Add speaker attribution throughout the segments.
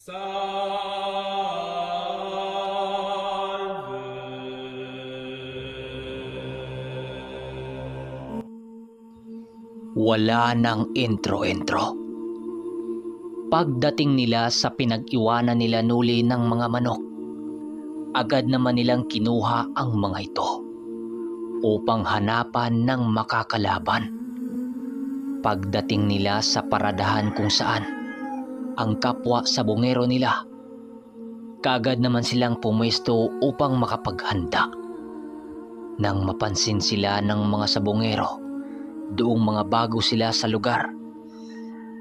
Speaker 1: Wala nang intro-intro. Pagdating nila sa pinag-iwanan nila Nuli ng mga manok, agad naman nilang kinuha ang mga ito upang hanapan ng makakalaban. Pagdating nila sa paradahan kung saan ang kapwa sabongero nila, kaagad naman silang pumwesto upang makapaghanda. Nang mapansin sila ng mga sabongero, doong mga bago sila sa lugar,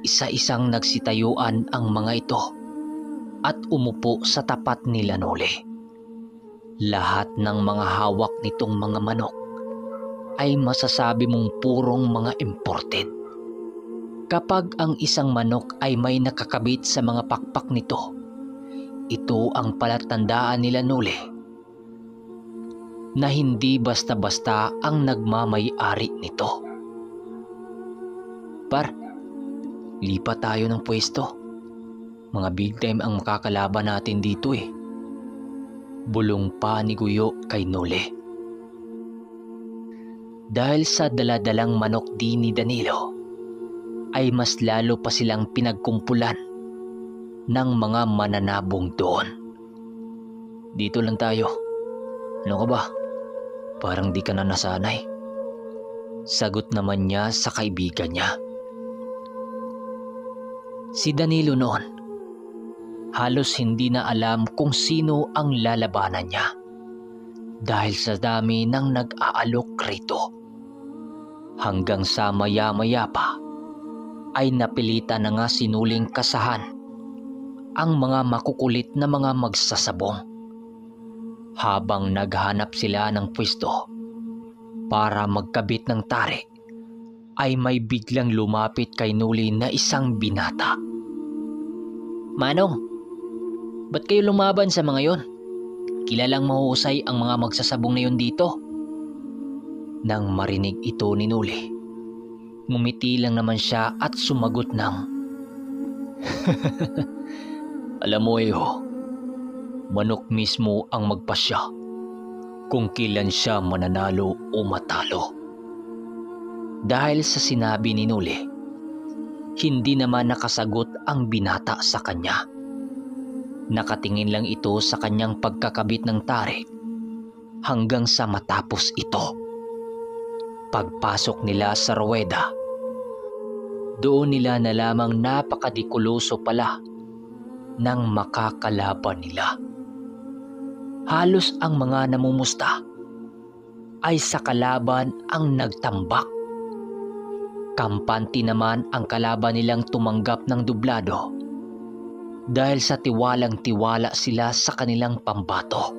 Speaker 1: isa-isang nagsitayuan ang mga ito at umupo sa tapat nila Nuli. Lahat ng mga hawak nitong mga manok ay masasabi mong purong mga imported. Kapag ang isang manok ay may nakakabit sa mga pakpak nito, ito ang palatandaan nila Nuli na hindi basta-basta ang nagmamay-ari nito. Par, lipat tayo ng pwesto. Mga big time ang makakalaban natin dito eh. Bulong pa ni Guyo kay Nuli. Dahil sa daladalang manok din ni Danilo, ay mas lalo pa silang pinagkumpulan ng mga mananabong doon. Dito lang tayo. Ano ka ba? Parang di ka na nasanay. Sagot naman niya sa kaibigan niya. Si Danilo noon, halos hindi na alam kung sino ang lalabanan niya dahil sa dami ng nag-aalok rito. Hanggang sa maya-maya pa ay napilitan na nga sinuling kasahan ang mga makukulit na mga magsasabong. Habang naghanap sila ng pwesto para magkabit ng tari, ay may biglang lumapit kay Nuli na isang binata. Manong, ba't kayo lumaban sa mga yon? Kilalang mahuhusay ang mga magsasabong na yon dito. Nang marinig ito ni Nuli, ngumiti lang naman siya at sumagot ng Alam mo manok mismo ang magpasya kung kailan siya mananalo o matalo. Dahil sa sinabi ni Nuli, hindi naman nakasagot ang binata sa kanya. Nakatingin lang ito sa kanyang pagkakabit ng tarik hanggang sa matapos ito. Pagpasok nila sa ruweda, doon nila nalamang napakadikuloso pala ng makakalaban nila. Halos ang mga namumusta ay sa kalaban ang nagtambak. Kampante naman ang kalaban nilang tumanggap ng dublado dahil sa tiwalang-tiwala sila sa kanilang pambato.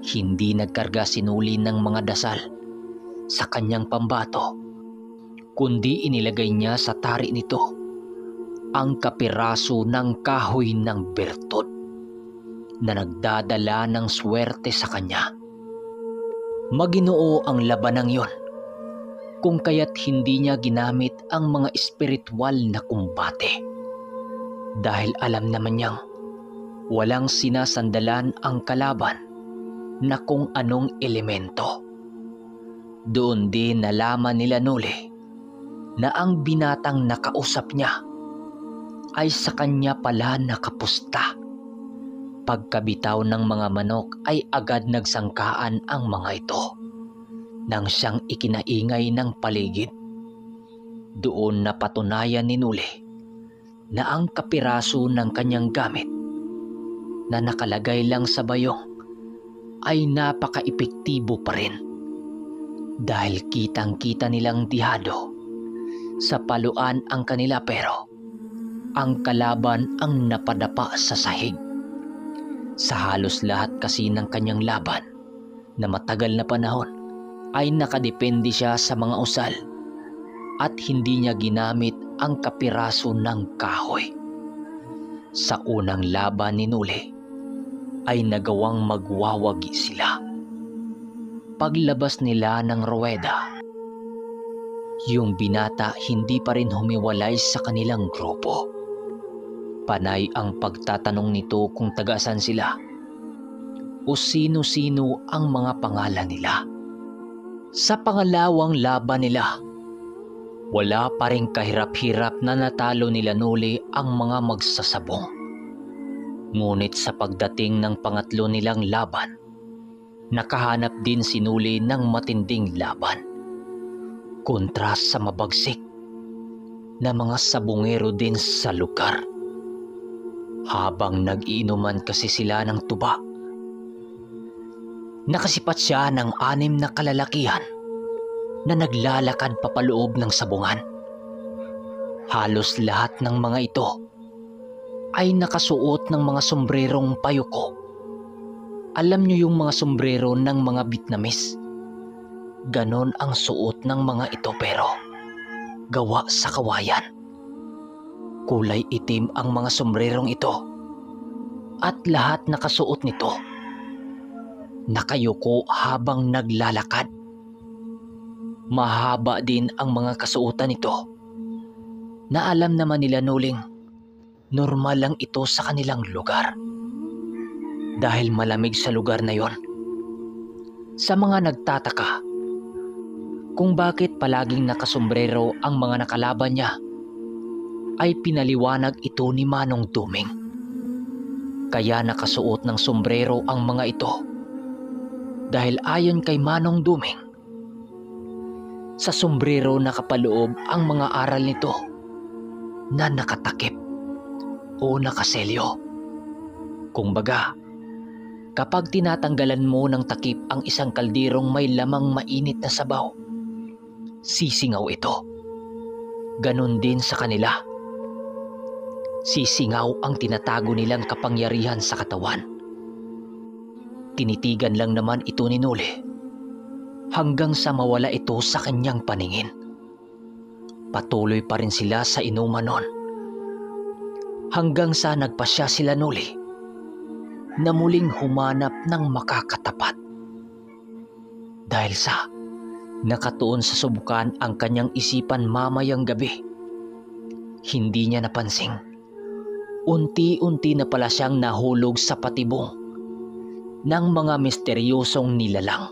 Speaker 1: Hindi nagkarga si Nuli ng mga dasal sa kanyang pambato, kundi inilagay niya sa tari nito ang kapiraso ng kahoy ng bertod na nagdadala ng swerte sa kanya. Maginoo ang labanang yon, kung kaya't hindi niya ginamit ang mga espiritual na kumbate. Dahil alam naman niyang walang sinasandalan ang kalaban na kung anong elemento. Doon din nalaman nila Nuli na ang binatang nakausap niya ay sa kanya pala nakapusta. Pagkabitaw ng mga manok ay agad nagsangkaan ang mga ito nang siyang ikinaingay ng paligid. Doon napatunayan ni Nuli na ang kapiraso ng kanyang gamit na nakalagay lang sa bayong ay napaka-epektibo pa rin. Dahil kitang-kita nilang dihado sa paluan ang kanila, pero ang kalaban ang napadapa sa sahig. Sa halos lahat kasi ng kanyang laban na matagal na panahon ay nakadepende siya sa mga usal at hindi niya ginamit ang kapiraso ng kahoy. Sa unang laban ni Nuli ay nagawang magwawagi sila. Paglabas nila ng ruweda, yung binata hindi pa rin humiwalay sa kanilang grupo. Panay ang pagtatanong nito kung taga-san sila o sino-sino ang mga pangalan nila. Sa pangalawang laban nila, wala pa ring kahirap-hirap na natalo nila Noli ang mga magsasabong. Ngunit sa pagdating ng pangatlo nilang laban, nakahanap din si Noli ng matinding laban kontra sa mabagsik na mga sabongero din sa lugar. Habang nag-iinuman kasi sila ng tuba, nakasipat siya ng 6 na kalalakihan na naglalakad papaloob ng sabungan. Halos lahat ng mga ito ay nakasuot ng mga sombrerong payuko. Alam niyo yung mga sombrero ng mga Vietnamese? Ganon ang suot ng mga ito pero gawa sa kawayan. Kulay itim ang mga sombrerong ito at lahat nakasuot nito. Nakayuko habang naglalakad. Mahaba din ang mga kasuotan nito na alam naman nila Noling normal lang ito sa kanilang lugar dahil malamig sa lugar na yon. Sa mga nagtataka kung bakit palaging nakasombrero ang mga nakalaban niya, ay pinaliwanag ito ni Manong Duming. Kaya nakasuot ng sombrero ang mga ito dahil ayon kay Manong Duming, sa sombrero nakapaloob ang mga aral nito na nakatakip o nakaselyo. Kumbaga, kapag tinatanggalan mo ng takip ang isang kaldirong may lamang mainit na sabaw, sisingaw ito. Ganon din sa kanila. Sisingaw ang tinatago nilang kapangyarihan sa katawan. Tinitigan lang naman ito ni Noli hanggang sa mawala ito sa kanyang paningin. Patuloy pa rin sila sa inuman noon hanggang sa nagpasya sila Noli na muling humanap ng makakatapat. Dahil sa nakatuon sa subukan ang kanyang isipan mamayang gabi, hindi niya napansing unti-unti na pala siyang nahulog sa patibong ng mga misteryosong nilalang.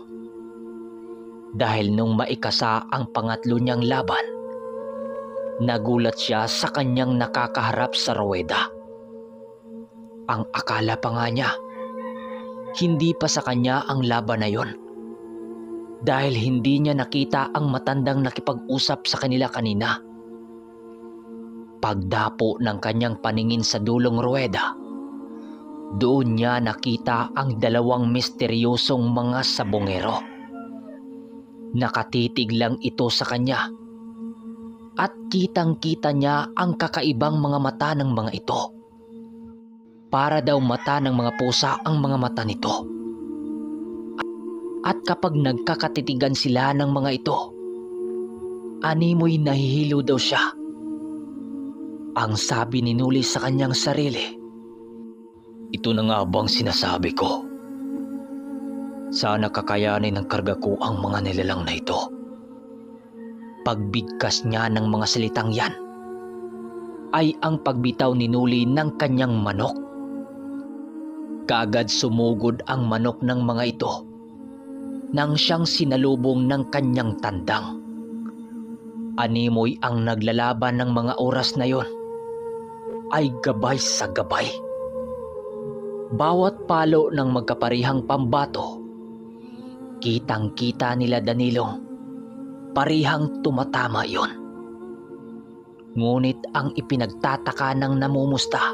Speaker 1: Dahil nung maikasa ang pangatlo niyang laban, nagulat siya sa kanyang nakakaharap sa ruweda. Ang akala pa nga niya, hindi pa sa kanya ang laban na yon. Dahil hindi niya nakita ang matandang nakipag-usap sa kanila kanina. Pagdapo ng kanyang paningin sa dulong ruweda, doon niya nakita ang 2 misteryosong mga sabongero. Nakatitig lang ito sa kanya at kitang-kita niya ang kakaibang mga mata ng mga ito. Para daw mata ng mga pusa ang mga mata nito. At kapag nagkakatitigan sila ng mga ito, animoy nahihilo daw siya. Ang sabi ni Noli sa kanyang sarili, ito na nga bang sinasabi ko? Sana kakayanin ng karga ko ang mga nilalang na ito. Pagbigkas niya ng mga salitang yan, ay ang pagbitaw ni Noli ng kanyang manok. Kaagad sumugod ang manok ng mga ito nang siyang sinalubong ng kanyang tandang. Animoy ang naglalaban ng mga oras na yon ay gabay sa gabay. Bawat palo ng magkaparihang pambato, kitang-kita nila Danilong parihang tumatama yon. Ngunit ang ipinagtataka ng namumusta,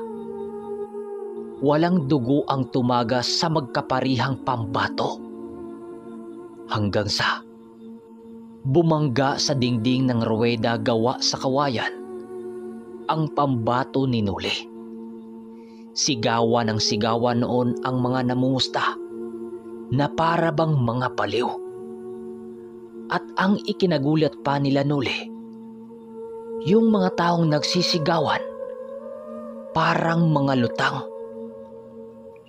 Speaker 1: walang dugo ang tumagas sa magkaparihang pambato. Hanggang sa bumangga sa dingding ng ruweda gawa sa kawayan ang pambato ni Noli. Sigawan ng sigawan noon ang mga namumusta na para bang mga baliw. At ang ikinagulat pa nila Noli, yung mga taong nagsisigawan parang mga lutang.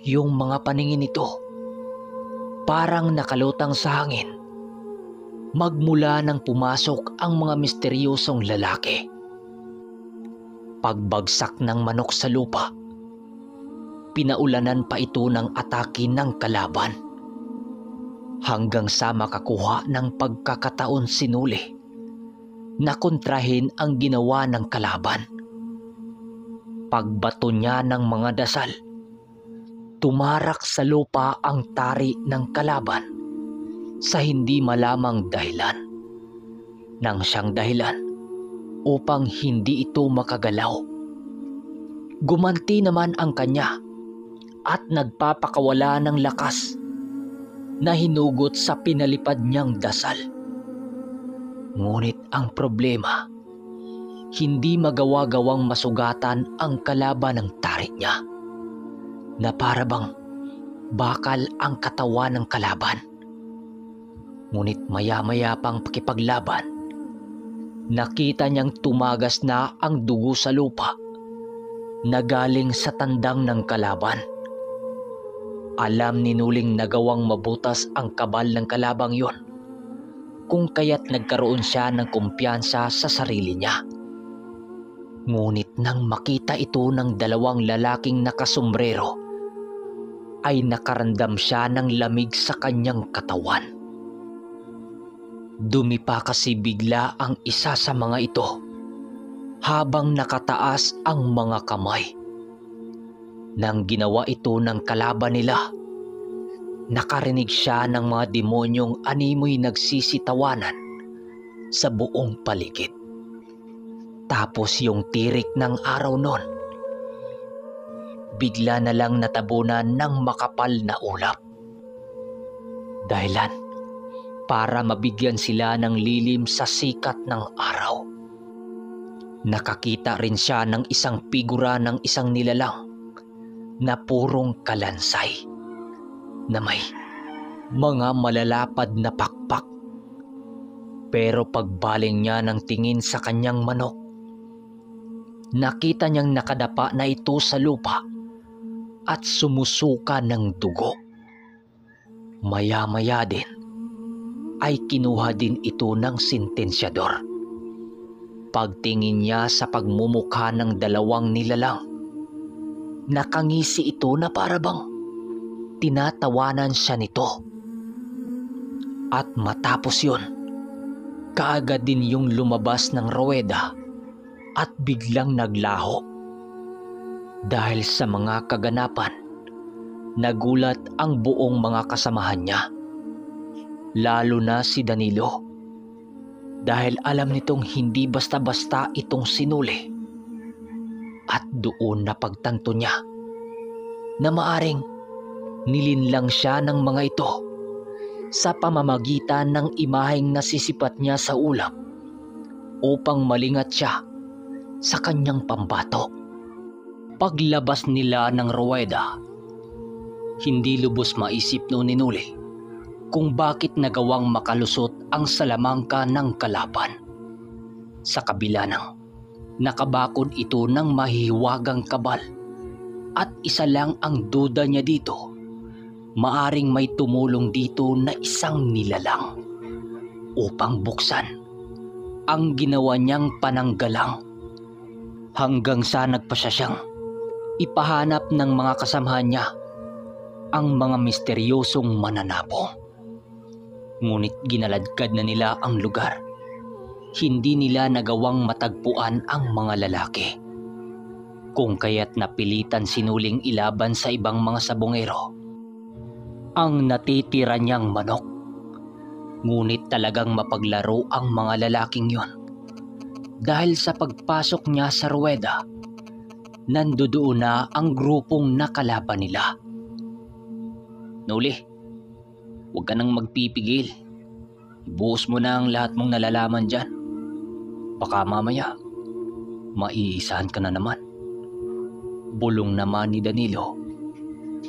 Speaker 1: Yung mga paningin nito parang nakalutang sa hangin magmula nang pumasok ang mga misteryosong lalaki. Pagbagsak ng manok sa lupa, pinaulanan pa ito ng atake ng kalaban hanggang sa makakuha ng pagkakataon si Nuli na kontrahin ang ginawa ng kalaban. Pagbato niya ng mga dasal, tumarak sa lupa ang tari ng kalaban sa hindi malamang dahilan. Nang siyang dahilan upang hindi ito makagalaw. Gumanti naman ang kanya at nagpapakawala ng lakas na hinugot sa pinalipad niyang dasal. Ngunit ang problema, hindi magawa-gawang masugatan ang kalaban ng tarik niya, na para bang bakal ang katawan ng kalaban. Ngunit maya-maya pang pakipaglaban, nakita niyang tumagas na ang dugo sa lupa na galing sa tandang ng kalaban. Alam ni Nuling na gawang mabutas ang kabal ng kalabang yon, kung kaya't nagkaroon siya ng kumpiyansa sa sarili niya. Ngunit nang makita ito ng dalawang lalaking nakasombrero, ay nakaramdam siya ng lamig sa kanyang katawan. Dumipa kasi bigla ang isa sa mga ito habang nakataas ang mga kamay. Nang ginawa ito ng kalaban nila, nakarinig siya ng mga demonyong animoy nagsisitawanan sa buong paligid. Tapos yung tirik ng araw nun, bigla na lang natabunan ng makapal na ulap. Dahilan para mabigyan sila ng lilim sa sikat ng araw. Nakakita rin siya ng isang figura ng isang nilalang na purong kalansay, na may mga malalapad na pakpak. Pero pagbaling niya ng tingin sa kanyang manok, nakita niyang nakadapa na ito sa lupa at sumusuka ng dugo. Maya-maya din ay kinuha din ito ng sentensyador. Pagtingin niya sa pagmumukha ng dalawang nilalang, nakangisi ito na para bang tinatawanan siya nito. At matapos yun, kaagad din yung lumabas ng ruweda at biglang naglaho. Dahil sa mga kaganapan, nagulat ang buong mga kasamahan niya, lalo na si Danilo, dahil alam nitong hindi basta-basta itong sinuli. At doon napagtanto niya na maaring nilinlang siya ng mga ito sa pamamagitan ng imaheng nasisipat niya sa ulap upang malingat siya sa kanyang pambato. Paglabas nila ng ruweda, hindi lubos maisip noon ni Nuli kung bakit nagawang makalusot ang salamangka ng kalaban. Sa kabila ng nakabakod ito ng mahihiwagang kabal, at isa lang ang duda niya dito, maaring may tumulong dito na isang nilalang upang buksan ang ginawa niyang pananggalang, hanggang sa nagpasya siyang ipahanap ng mga kasamahan niya ang mga misteryosong mananabong. Ngunit ginaladkad na nila ang lugar. Hindi nila nagawang matagpuan ang mga lalaki, kung kaya't napilitan sinuling ilaban sa ibang mga sabongero ang natitira niyang manok. Ngunit talagang mapaglaro ang mga lalaking yon, dahil sa pagpasok niya sa ruweda, nandoon na ang grupong nakalaban nila. Nuli, huwag ka nang magpipigil. Ibuhos mo na ang lahat mong nalalaman dyan. Baka mamaya, maiisahan ka na naman. Bulong naman ni Danilo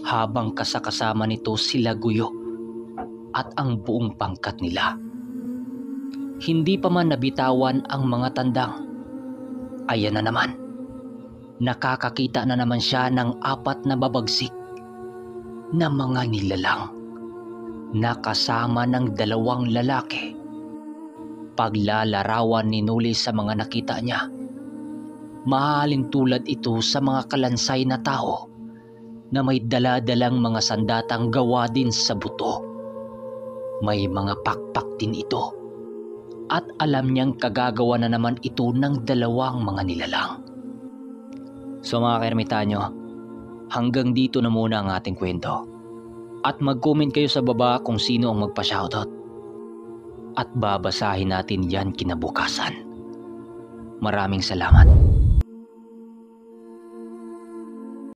Speaker 1: habang kasakasama nito sila Guyo at ang buong pangkat nila. Hindi pa man nabitawan ang mga tandang, ayan na naman. Nakakakita na naman siya ng 4 na babagsik na mga nilalang na kasama ng 2 lalaki. Paglalarawan ni Nuli sa mga nakita niya, Mahalin tulad ito sa mga kalansay na tao na may daladalang mga sandatang gawa din sa buto. May mga pakpak din ito at alam niyang kagagawa na naman ito ng dalawang mga nilalang. So mga kaermitanyo, hanggang dito na muna ang ating kwento. At mag-comment kayo sa baba kung sino ang magpa-shoutout. At babasahin natin yan kinabukasan. Maraming salamat.